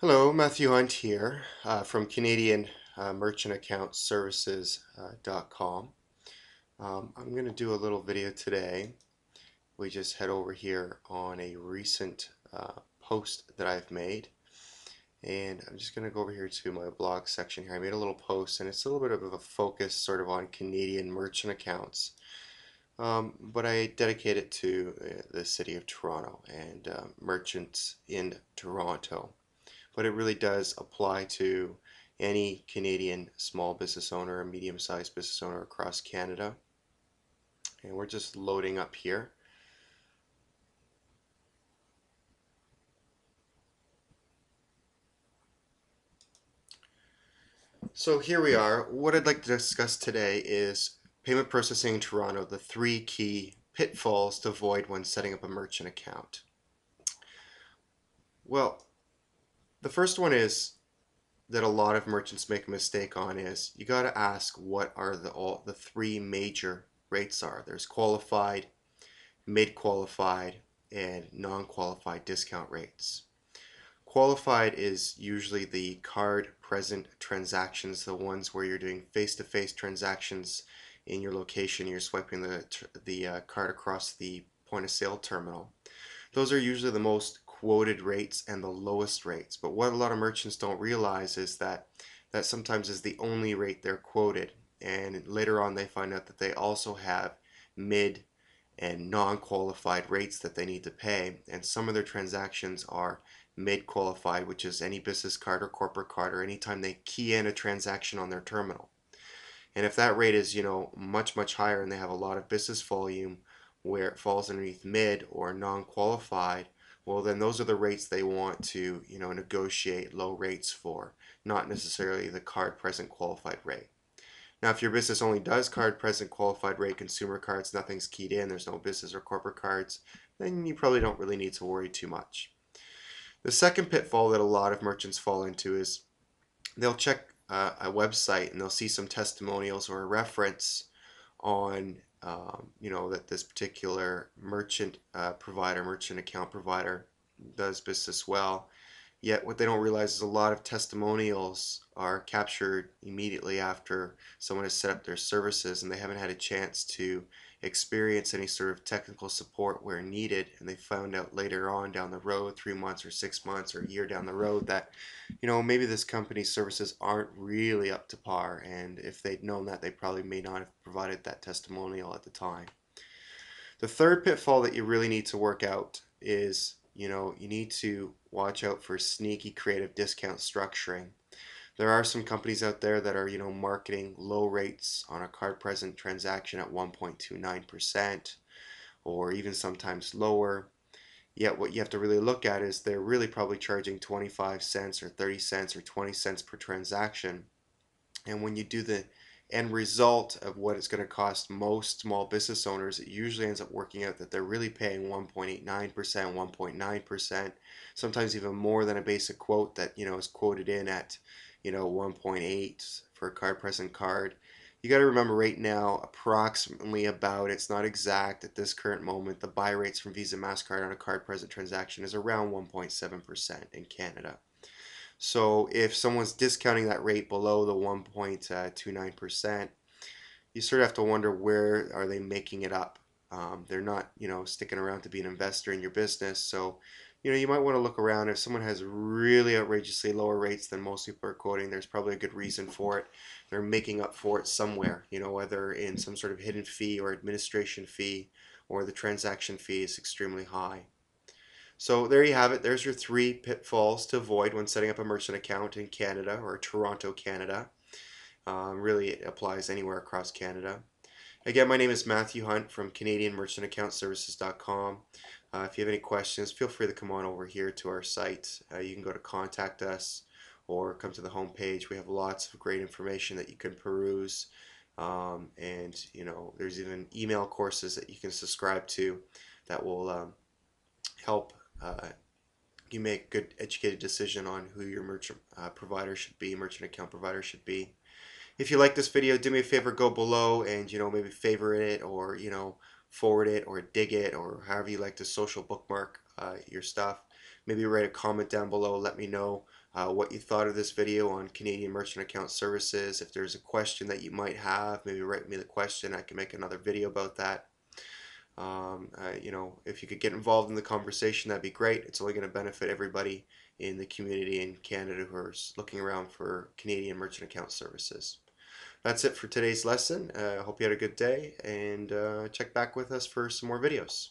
Hello, Matthew Hunt here from Canadian Merchant Account Services.com. I'm going to do a little video today. We just head over here on a recent post that I've made. And I'm just going to go over here to my blog section here. I made a little post and it's a little bit of a focus sort of on Canadian merchant accounts. But I dedicate it to the city of Toronto and merchants in Toronto. But it really does apply to any Canadian small business owner or medium-sized business owner across Canada. And we're just loading up here. So here we are. What I'd like to discuss today is payment processing in Toronto, the three key pitfalls to avoid when setting up a merchant account. Well, the first one is that a lot of merchants make a mistake on is you got to ask what are the three major rates are. There's qualified, mid-qualified, and non-qualified discount rates. Qualified is usually the card present transactions, the ones where you're doing face-to-face transactions in your location. You're swiping the card across the point of sale terminal. Those are usually the most quoted rates and the lowest rates. But what a lot of merchants don't realize is that sometimes is the only rate they're quoted. And later on they find out that they also have mid and non-qualified rates that they need to pay. And some of their transactions are mid-qualified, which is any business card or corporate card or anytime they key in a transaction on their terminal. And if that rate is, much higher and they have a lot of business volume where it falls underneath mid or non-qualified, well then those are the rates they want to, negotiate low rates for, not necessarily the card present qualified rate. Now, if your business only does card present qualified rate consumer cards, nothing's keyed in, there's no business or corporate cards, then you probably don't really need to worry too much. The second pitfall that a lot of merchants fall into is they'll check a website and they'll see some testimonials or a reference on, that this particular merchant account provider does business well. Yet what they don't realize is a lot of testimonials are captured immediately after someone has set up their services and they haven't had a chance to experience any sort of technical support where needed, and they found out later on down the road, 3 months or 6 months or a year down the road, that maybe this company's services aren't really up to par, and if they'd known that, they probably may not have provided that testimonial at the time. The third pitfall that you really need to work out is you need to watch out for sneaky creative discount structuring. There are some companies out there that are, marketing low rates on a card present transaction at 1.29% or even sometimes lower. Yet what you have to really look at is they're really probably charging 25 cents or 30 cents or 20 cents per transaction. And when you do the end result of what it's going to cost most small business owners, it usually ends up working out that they're really paying 1.89%, 1.9%, sometimes even more than a basic quote that, is quoted in at, 1.8 for a card present card. You got to remember right now, approximately about, it's not exact at this current moment, the buy rates from Visa MasterCard on a card present transaction is around 1.7% in Canada. So if someone's discounting that rate below the 1.29%, you sort of have to wonder where are they making it up. They're not, sticking around to be an investor in your business. So, you might want to look around. If someone has really outrageously lower rates than most people are quoting, there's probably a good reason for it. They're making up for it somewhere, whether in some sort of hidden fee or administration fee, or the transaction fee is extremely high. So there you have it. There's your three pitfalls to avoid when setting up a merchant account in Canada or Toronto, Canada. Really, it applies anywhere across Canada. Again, my name is Matthew Hunt from Canadian Merchant Account Services.com. If you have any questions, feel free to come on over here to our site. You can go to contact us or come to the home page. We have lots of great information that you can peruse. And there's even email courses that you can subscribe to that will help you make a good educated decision on who your merchant provider should be, merchant account provider should be. If you like this video, do me a favor, go below and maybe favorite it or forward it or dig it or however you like to social bookmark your stuff. Maybe write a comment down below. Let me know what you thought of this video on Canadian Merchant Account Services. If there's a question that you might have, maybe write me the question. I can make another video about that. If you could get involved in the conversation, that'd be great. It's only going to benefit everybody in the community in Canada who are looking around for Canadian Merchant Account Services. That's it for today's lesson. I hope you had a good day, and check back with us for some more videos.